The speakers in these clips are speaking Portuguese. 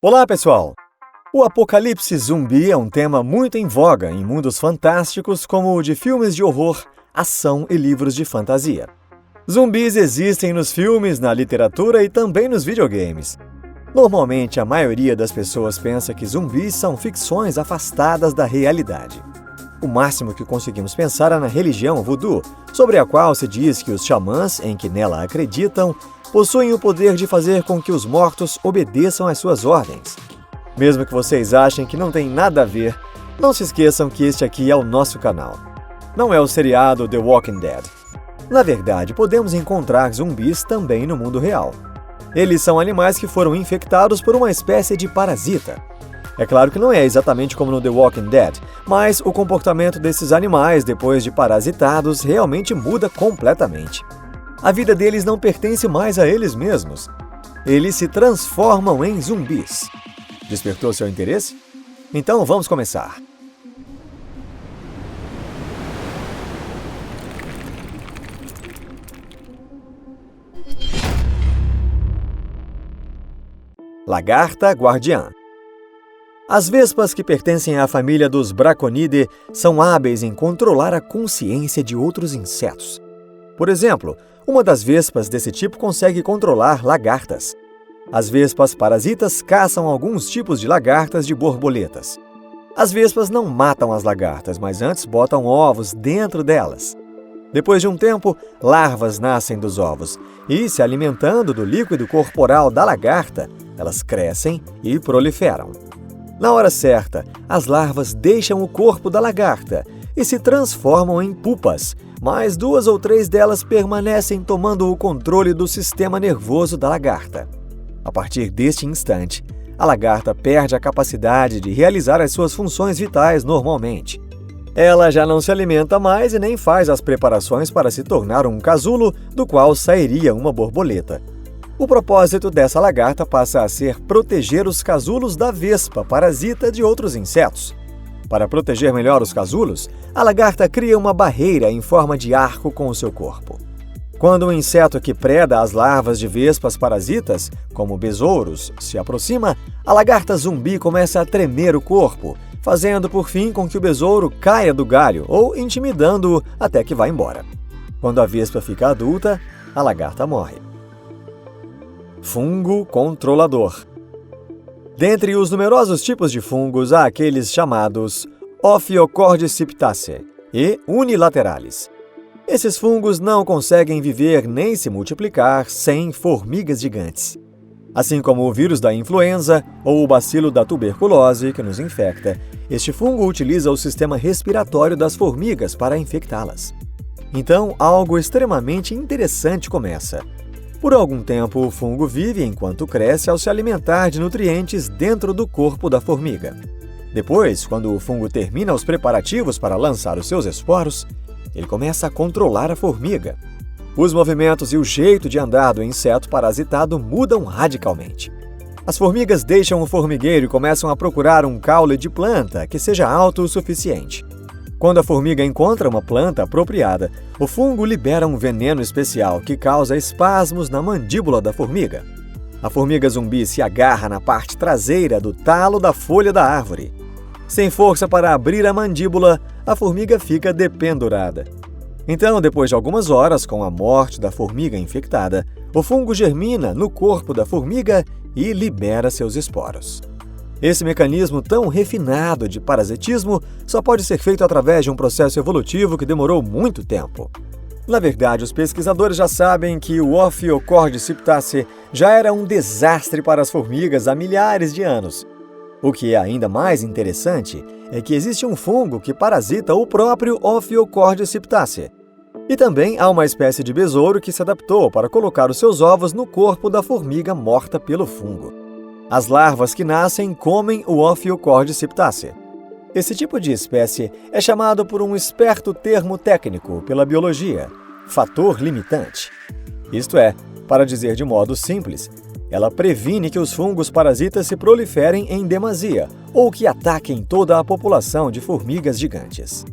Olá, pessoal! O apocalipse zumbi é um tema muito em voga em mundos fantásticos como o de filmes de horror, ação e livros de fantasia. Zumbis existem nos filmes, na literatura e também nos videogames. Normalmente, a maioria das pessoas pensa que zumbis são ficções afastadas da realidade. O máximo que conseguimos pensar é na religião voodoo, sobre a qual se diz que os xamãs, em que nela acreditam, possuem o poder de fazer com que os mortos obedeçam às suas ordens. Mesmo que vocês achem que não tem nada a ver, não se esqueçam que este aqui é o nosso canal. Não é o seriado The Walking Dead. Na verdade, podemos encontrar zumbis também no mundo real. Eles são animais que foram infectados por uma espécie de parasita. É claro que não é exatamente como no The Walking Dead, mas o comportamento desses animais depois de parasitados realmente muda completamente. A vida deles não pertence mais a eles mesmos. Eles se transformam em zumbis. Despertou seu interesse? Então vamos começar. Lagarta guardiã. As vespas que pertencem à família dos Braconidae são hábeis em controlar a consciência de outros insetos. Por exemplo, uma das vespas desse tipo consegue controlar lagartas. As vespas parasitas caçam alguns tipos de lagartas de borboletas. As vespas não matam as lagartas, mas antes botam ovos dentro delas. Depois de um tempo, larvas nascem dos ovos e, se alimentando do líquido corporal da lagarta, elas crescem e proliferam. Na hora certa, as larvas deixam o corpo da lagarta e se transformam em pupas, mas 2 ou 3 delas permanecem tomando o controle do sistema nervoso da lagarta. A partir deste instante, a lagarta perde a capacidade de realizar as suas funções vitais normalmente. Ela já não se alimenta mais e nem faz as preparações para se tornar um casulo do qual sairia uma borboleta. O propósito dessa lagarta passa a ser proteger os casulos da vespa parasita de outros insetos. Para proteger melhor os casulos, a lagarta cria uma barreira em forma de arco com o seu corpo. Quando um inseto que preda as larvas de vespas parasitas, como besouros, se aproxima, a lagarta zumbi começa a tremer o corpo, fazendo por fim com que o besouro caia do galho ou intimidando-o até que vá embora. Quando a vespa fica adulta, a lagarta morre. Fungo controlador. Dentre os numerosos tipos de fungos, há aqueles chamados Ophiocordyceps e unilateralis. Esses fungos não conseguem viver nem se multiplicar sem formigas gigantes. Assim como o vírus da influenza ou o bacilo da tuberculose que nos infecta, este fungo utiliza o sistema respiratório das formigas para infectá-las. Então, algo extremamente interessante começa. Por algum tempo, o fungo vive enquanto cresce ao se alimentar de nutrientes dentro do corpo da formiga. Depois, quando o fungo termina os preparativos para lançar os seus esporos, ele começa a controlar a formiga. Os movimentos e o jeito de andar do inseto parasitado mudam radicalmente. As formigas deixam o formigueiro e começam a procurar um caule de planta que seja alto o suficiente. Quando a formiga encontra uma planta apropriada, o fungo libera um veneno especial que causa espasmos na mandíbula da formiga. A formiga zumbi se agarra na parte traseira do talo da folha da árvore. Sem força para abrir a mandíbula, a formiga fica dependurada. Então, depois de algumas horas, com a morte da formiga infectada, o fungo germina no corpo da formiga e libera seus esporos. Esse mecanismo tão refinado de parasitismo só pode ser feito através de um processo evolutivo que demorou muito tempo. Na verdade, os pesquisadores já sabem que o Ophiocordyceps já era um desastre para as formigas há milhares de anos. O que é ainda mais interessante é que existe um fungo que parasita o próprio Ophiocordyceps. E também há uma espécie de besouro que se adaptou para colocar os seus ovos no corpo da formiga morta pelo fungo. As larvas que nascem comem o Ophiocordyceps. Esse tipo de espécie é chamado por um esperto termo técnico pela biologia, fator limitante. Isto é, para dizer de modo simples, ela previne que os fungos parasitas se proliferem em demasia ou que ataquem toda a população de formigas gigantes.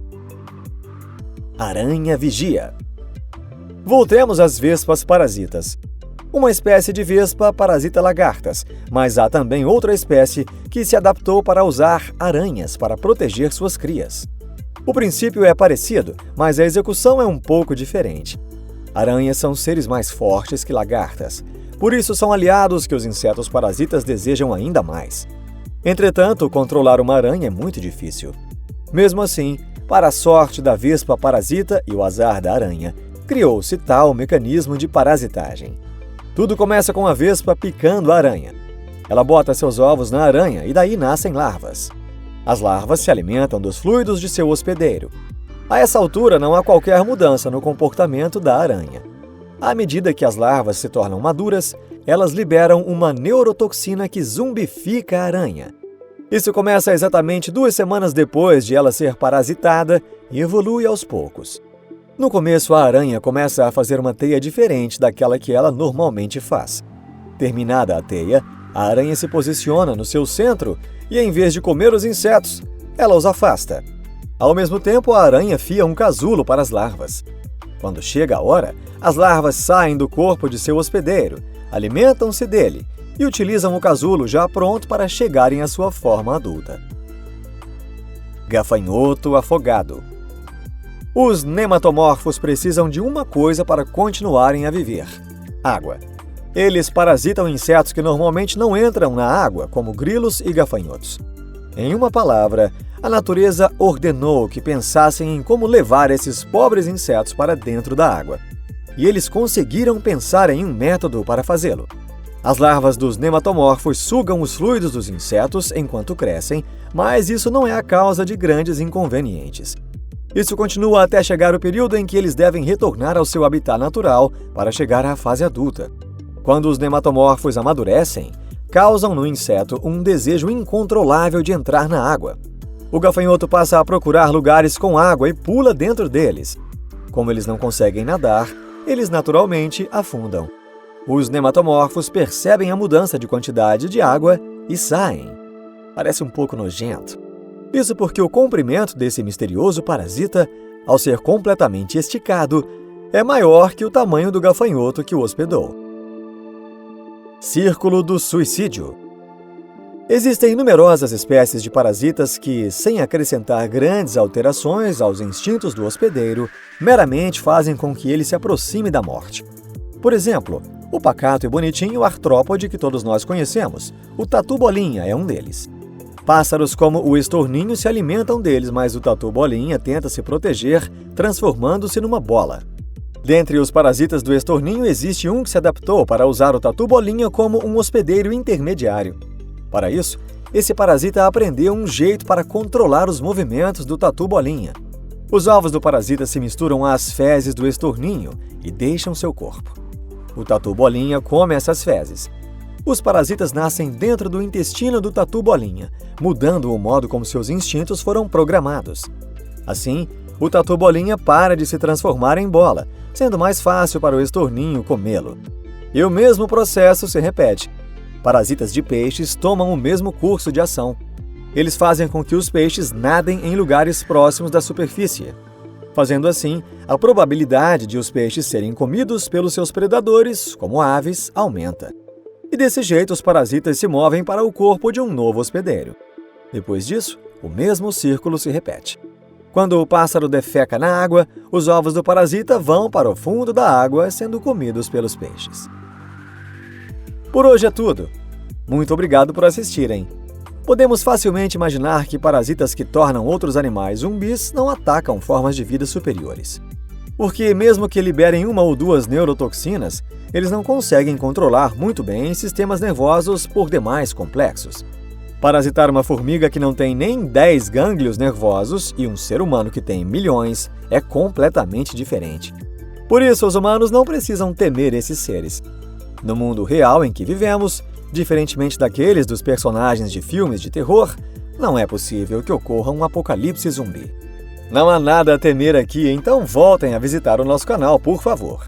Aranha vigia. Voltemos às vespas parasitas. Uma espécie de vespa parasita lagartas, mas há também outra espécie que se adaptou para usar aranhas para proteger suas crias. O princípio é parecido, mas a execução é um pouco diferente. Aranhas são seres mais fortes que lagartas, por isso são aliados que os insetos parasitas desejam ainda mais. Entretanto, controlar uma aranha é muito difícil. Mesmo assim, para a sorte da vespa parasita e o azar da aranha, criou-se tal mecanismo de parasitagem. Tudo começa com a vespa picando a aranha. Ela bota seus ovos na aranha e daí nascem larvas. As larvas se alimentam dos fluidos de seu hospedeiro. A essa altura não há qualquer mudança no comportamento da aranha. À medida que as larvas se tornam maduras, elas liberam uma neurotoxina que zumbifica a aranha. Isso começa exatamente 2 semanas depois de ela ser parasitada e evolui aos poucos. No começo, a aranha começa a fazer uma teia diferente daquela que ela normalmente faz. Terminada a teia, a aranha se posiciona no seu centro e, em vez de comer os insetos, ela os afasta. Ao mesmo tempo, a aranha fia um casulo para as larvas. Quando chega a hora, as larvas saem do corpo de seu hospedeiro, alimentam-se dele e utilizam o casulo já pronto para chegarem à sua forma adulta. Gafanhoto afogado. Os nematomorfos precisam de uma coisa para continuarem a viver: água. Eles parasitam insetos que normalmente não entram na água, como grilos e gafanhotos. Em uma palavra, a natureza ordenou que pensassem em como levar esses pobres insetos para dentro da água. E eles conseguiram pensar em um método para fazê-lo. As larvas dos nematomorfos sugam os fluidos dos insetos enquanto crescem, mas isso não é a causa de grandes inconvenientes. Isso continua até chegar o período em que eles devem retornar ao seu habitat natural para chegar à fase adulta. Quando os nematomorfos amadurecem, causam no inseto um desejo incontrolável de entrar na água. O gafanhoto passa a procurar lugares com água e pula dentro deles. Como eles não conseguem nadar, eles naturalmente afundam. Os nematomorfos percebem a mudança de quantidade de água e saem. Parece um pouco nojento. Isso porque o comprimento desse misterioso parasita, ao ser completamente esticado, é maior que o tamanho do gafanhoto que o hospedou. Círculo do suicídio. Existem numerosas espécies de parasitas que, sem acrescentar grandes alterações aos instintos do hospedeiro, meramente fazem com que ele se aproxime da morte. Por exemplo, o pacato e bonitinho artrópode que todos nós conhecemos, o tatu-bolinha é um deles. Pássaros como o estorninho se alimentam deles, mas o tatu-bolinha tenta se proteger, transformando-se numa bola. Dentre os parasitas do estorninho, existe um que se adaptou para usar o tatu-bolinha como um hospedeiro intermediário. Para isso, esse parasita aprendeu um jeito para controlar os movimentos do tatu-bolinha. Os ovos do parasita se misturam às fezes do estorninho e deixam seu corpo. O tatu-bolinha come essas fezes. Os parasitas nascem dentro do intestino do tatu-bolinha, mudando o modo como seus instintos foram programados. Assim, o tatu-bolinha para de se transformar em bola, sendo mais fácil para o estorninho comê-lo. E o mesmo processo se repete. Parasitas de peixes tomam o mesmo curso de ação. Eles fazem com que os peixes nadem em lugares próximos da superfície. Fazendo assim, a probabilidade de os peixes serem comidos pelos seus predadores, como aves, aumenta. E desse jeito os parasitas se movem para o corpo de um novo hospedeiro. Depois disso, o mesmo círculo se repete. Quando o pássaro defeca na água, os ovos do parasita vão para o fundo da água, sendo comidos pelos peixes. Por hoje é tudo. Muito obrigado por assistirem. Podemos facilmente imaginar que parasitas que tornam outros animais zumbis não atacam formas de vida superiores. Porque, mesmo que liberem 1 ou 2 neurotoxinas, eles não conseguem controlar muito bem sistemas nervosos por demais complexos. Parasitar uma formiga que não tem nem 10 gânglios nervosos e um ser humano que tem milhões é completamente diferente. Por isso, os humanos não precisam temer esses seres. No mundo real em que vivemos, diferentemente daqueles dos personagens de filmes de terror, não é possível que ocorra um apocalipse zumbi. Não há nada a temer aqui, então voltem a visitar o nosso canal, por favor.